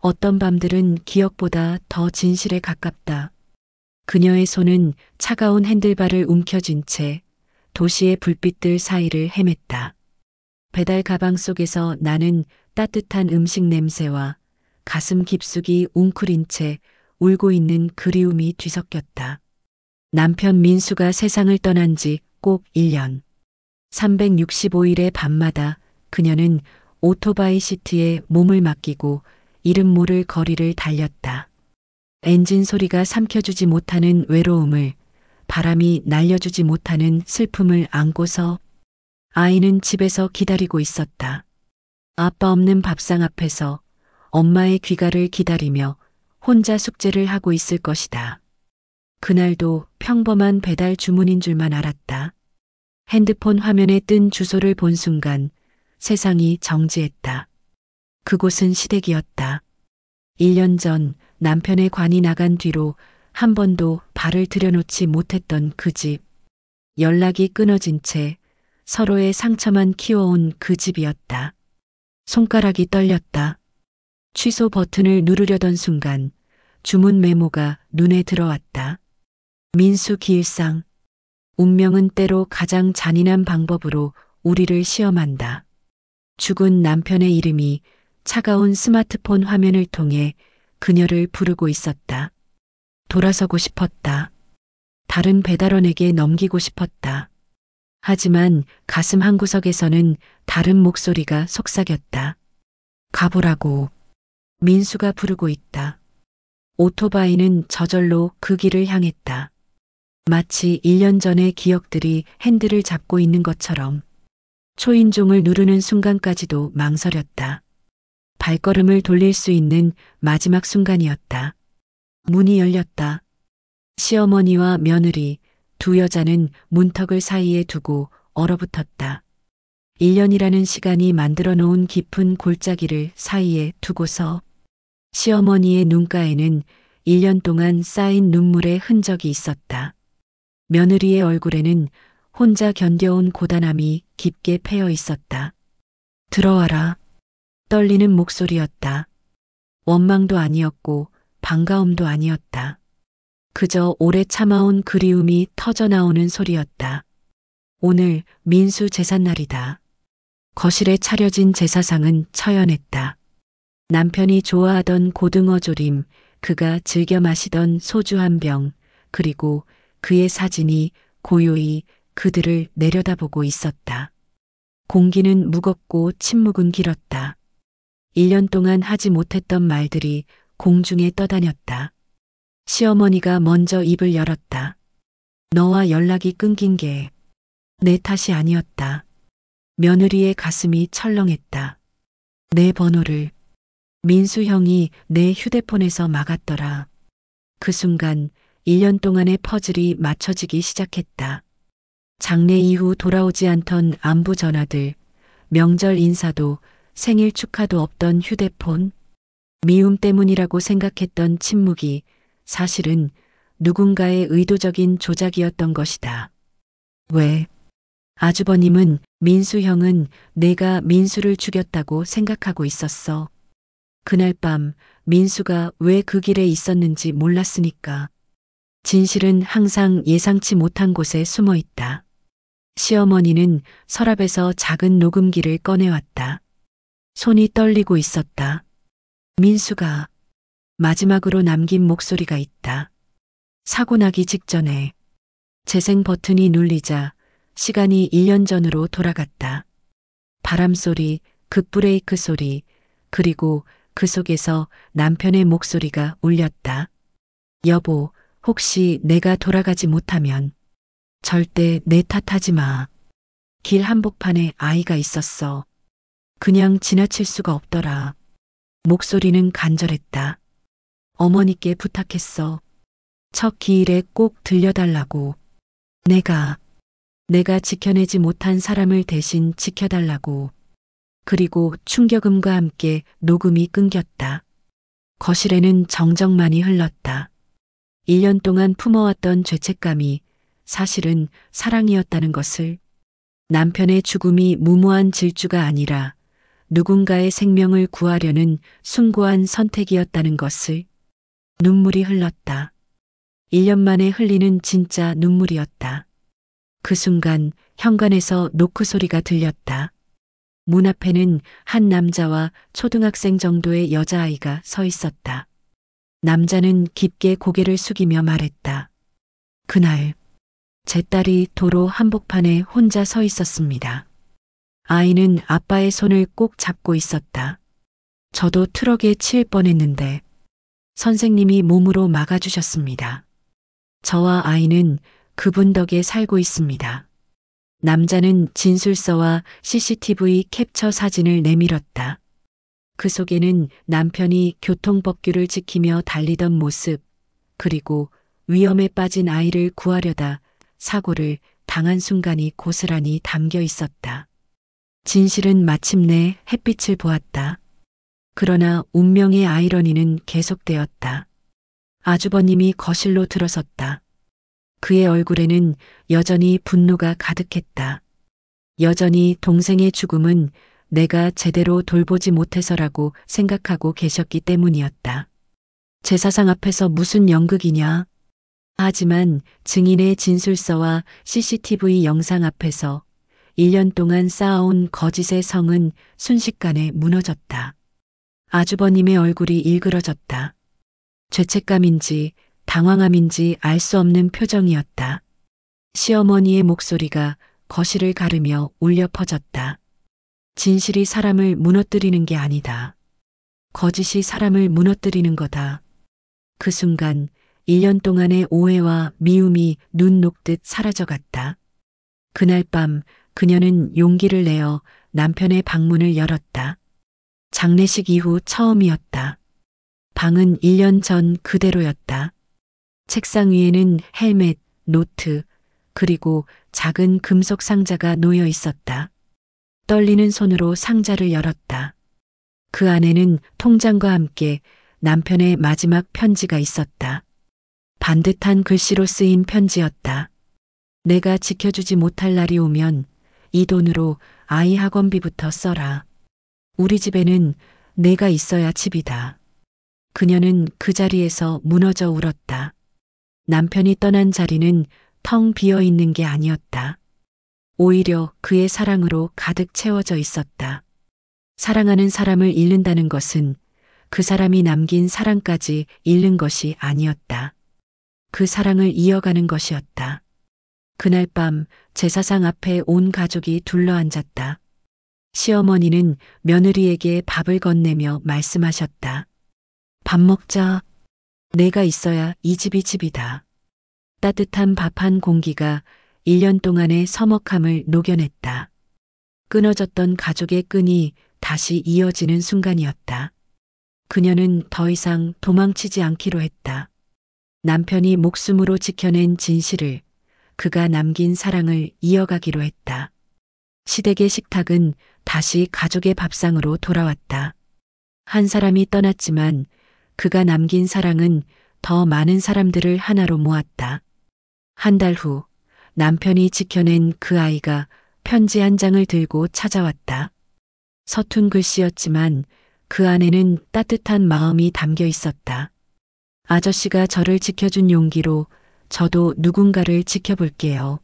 어떤 밤들은 기억보다 더 진실에 가깝다. 그녀의 손은 차가운 핸들바를 움켜쥔 채 도시의 불빛들 사이를 헤맸다. 배달 가방 속에서 나는 따뜻한 음식 냄새와 가슴 깊숙이 웅크린 채 울고 있는 그리움이 뒤섞였다. 남편 민수가 세상을 떠난 지 꼭 1년. 365일의 밤마다 그녀는 오토바이 시트에 몸을 맡기고 이름 모를 거리를 달렸다. 엔진 소리가 삼켜주지 못하는 외로움을, 바람이 날려주지 못하는 슬픔을 안고서 아이는 집에서 기다리고 있었다. 아빠 없는 밥상 앞에서 엄마의 귀가를 기다리며 혼자 숙제를 하고 있을 것이다. 그날도 평범한 배달 주문인 줄만 알았다. 핸드폰 화면에 뜬 주소를 본 순간 세상이 정지했다. 그곳은 시댁이었다. 1년 전 남편의 관이 나간 뒤로 한 번도 발을 들여놓지 못했던 그 집. 연락이 끊어진 채 서로의 상처만 키워온 그 집이었다. 손가락이 떨렸다. 취소 버튼을 누르려던 순간 주문 메모가 눈에 들어왔다. 민수 기일상. 운명은 때로 가장 잔인한 방법으로 우리를 시험한다. 죽은 남편의 이름이 차가운 스마트폰 화면을 통해 그녀를 부르고 있었다. 돌아서고 싶었다. 다른 배달원에게 넘기고 싶었다. 하지만 가슴 한구석에서는 다른 목소리가 속삭였다. 가보라고. 민수가 부르고 있다. 오토바이는 저절로 그 길을 향했다. 마치 1년 전의 기억들이 핸들을 잡고 있는 것처럼 초인종을 누르는 순간까지도 망설였다. 발걸음을 돌릴 수 있는 마지막 순간이었다. 문이 열렸다. 시어머니와 며느리, 두 여자는 문턱을 사이에 두고 얼어붙었다. 1년이라는 시간이 만들어 놓은 깊은 골짜기를 사이에 두고서 시어머니의 눈가에는 1년 동안 쌓인 눈물의 흔적이 있었다. 며느리의 얼굴에는 혼자 견뎌온 고단함이 깊게 패여 있었다. 들어와라. 떨리는 목소리였다. 원망도 아니었고 반가움도 아니었다. 그저 오래 참아온 그리움이 터져나오는 소리였다. 오늘 민수 제삿날이다. 거실에 차려진 제사상은 처연했다. 남편이 좋아하던 고등어 조림, 그가 즐겨 마시던 소주 한 병, 그리고 그의 사진이 고요히 그들을 내려다보고 있었다. 공기는 무겁고 침묵은 길었다. 1년 동안 하지 못했던 말들이 공중에 떠다녔다. 시어머니가 먼저 입을 열었다. 너와 연락이 끊긴 게 내 탓이 아니었다. 며느리의 가슴이 철렁했다. 내 번호를 민수 형이 내 휴대폰에서 막았더라. 그 순간 1년 동안의 퍼즐이 맞춰지기 시작했다. 장례 이후 돌아오지 않던 안부 전화들, 명절 인사도 생일 축하도 없던 휴대폰, 미움 때문이라고 생각했던 침묵이 사실은 누군가의 의도적인 조작이었던 것이다. 왜? 아주버님은 민수 형은 내가 민수를 죽였다고 생각하고 있었어. 그날 밤 민수가 왜 그 길에 있었는지 몰랐으니까. 진실은 항상 예상치 못한 곳에 숨어 있다. 시어머니는 서랍에서 작은 녹음기를 꺼내왔다. 손이 떨리고 있었다. 민수가 마지막으로 남긴 목소리가 있다. 사고 나기 직전에 재생 버튼이 눌리자 시간이 1년 전으로 돌아갔다. 바람 소리, 급브레이크 소리, 그리고 그 속에서 남편의 목소리가 울렸다. 여보, 혹시 내가 돌아가지 못하면 절대 내 탓하지 마. 길 한복판에 아이가 있었어. 그냥 지나칠 수가 없더라. 목소리는 간절했다. 어머니께 부탁했어. 첫 기일에 꼭 들려달라고. 내가 지켜내지 못한 사람을 대신 지켜달라고. 그리고 충격음과 함께 녹음이 끊겼다. 거실에는 정적만이 흘렀다. 1년 동안 품어왔던 죄책감이 사실은 사랑이었다는 것을, 남편의 죽음이 무모한 질주가 아니라 누군가의 생명을 구하려는 숭고한 선택이었다는 것을. 눈물이 흘렀다. 1년 만에 흘리는 진짜 눈물이었다. 그 순간 현관에서 노크 소리가 들렸다. 문 앞에는 한 남자와 초등학생 정도의 여자아이가 서 있었다. 남자는 깊게 고개를 숙이며 말했다. 그날 제 딸이 도로 한복판에 혼자 서 있었습니다. 아이는 아빠의 손을 꼭 잡고 있었다. 저도 트럭에 치일 뻔했는데 선생님이 몸으로 막아주셨습니다. 저와 아이는 그분 덕에 살고 있습니다. 남자는 진술서와 CCTV 캡처 사진을 내밀었다. 그 속에는 남편이 교통법규를 지키며 달리던 모습, 그리고 위험에 빠진 아이를 구하려다 사고를 당한 순간이 고스란히 담겨 있었다. 진실은 마침내 햇빛을 보았다. 그러나 운명의 아이러니는 계속되었다. 아주버님이 거실로 들어섰다. 그의 얼굴에는 여전히 분노가 가득했다. 여전히 동생의 죽음은 내가 제대로 돌보지 못해서라고 생각하고 계셨기 때문이었다. 제사상 앞에서 무슨 연극이냐? 하지만 증인의 진술서와 CCTV 영상 앞에서 1년 동안 쌓아온 거짓의 성은 순식간에 무너졌다. 아주버님의 얼굴이 일그러졌다. 죄책감인지 당황함인지 알 수 없는 표정이었다. 시어머니의 목소리가 거실을 가르며 울려 퍼졌다. 진실이 사람을 무너뜨리는 게 아니다. 거짓이 사람을 무너뜨리는 거다. 그 순간 1년 동안의 오해와 미움이 눈 녹듯 사라져갔다. 그날 밤 그녀는 용기를 내어 남편의 방문을 열었다. 장례식 이후 처음이었다. 방은 1년 전 그대로였다. 책상 위에는 헬멧, 노트, 그리고 작은 금속 상자가 놓여 있었다. 떨리는 손으로 상자를 열었다. 그 안에는 통장과 함께 남편의 마지막 편지가 있었다. 반듯한 글씨로 쓰인 편지였다. 내가 지켜주지 못할 날이 오면 이 돈으로 아이 학원비부터 써라. 우리 집에는 내가 있어야 집이다. 그녀는 그 자리에서 무너져 울었다. 남편이 떠난 자리는 텅 비어 있는 게 아니었다. 오히려 그의 사랑으로 가득 채워져 있었다. 사랑하는 사람을 잃는다는 것은 그 사람이 남긴 사랑까지 잃는 것이 아니었다. 그 사랑을 이어가는 것이었다. 그날 밤 제사상 앞에 온 가족이 둘러앉았다. 시어머니는 며느리에게 밥을 건네며 말씀하셨다. 밥 먹자. 내가 있어야 이 집이 집이다. 따뜻한 밥 한 공기가 1년 동안의 서먹함을 녹여냈다. 끊어졌던 가족의 끈이 다시 이어지는 순간이었다. 그녀는 더 이상 도망치지 않기로 했다. 남편이 목숨으로 지켜낸 진실을, 그가 남긴 사랑을 이어가기로 했다. 시댁의 식탁은 다시 가족의 밥상으로 돌아왔다. 한 사람이 떠났지만 그가 남긴 사랑은 더 많은 사람들을 하나로 모았다. 한 달 후 남편이 지켜낸 그 아이가 편지 한 장을 들고 찾아왔다. 서툰 글씨였지만 그 안에는 따뜻한 마음이 담겨 있었다. 아저씨가 저를 지켜준 용기로 저도 누군가를 지켜볼게요.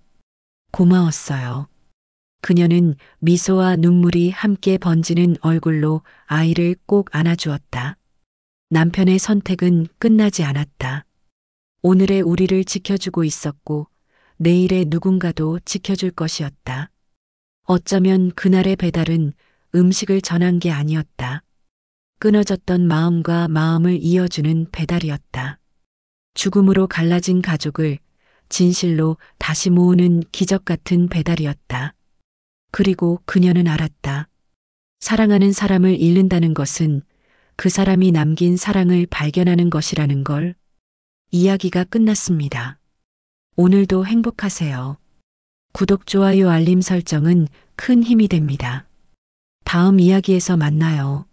고마웠어요. 그녀는 미소와 눈물이 함께 번지는 얼굴로 아이를 꼭 안아주었다. 남편의 선택은 끝나지 않았다. 오늘의 우리를 지켜주고 있었고 내일의 누군가도 지켜줄 것이었다. 어쩌면 그날의 배달은 음식을 전한 게 아니었다. 끊어졌던 마음과 마음을 이어주는 배달이었다. 죽음으로 갈라진 가족을 진실로 다시 모으는 기적 같은 배달이었다. 그리고 그녀는 알았다. 사랑하는 사람을 잃는다는 것은 그 사람이 남긴 사랑을 발견하는 것이라는 걸. 이야기가 끝났습니다. 오늘도 행복하세요. 구독, 좋아요, 알림 설정은 큰 힘이 됩니다. 다음 이야기에서 만나요.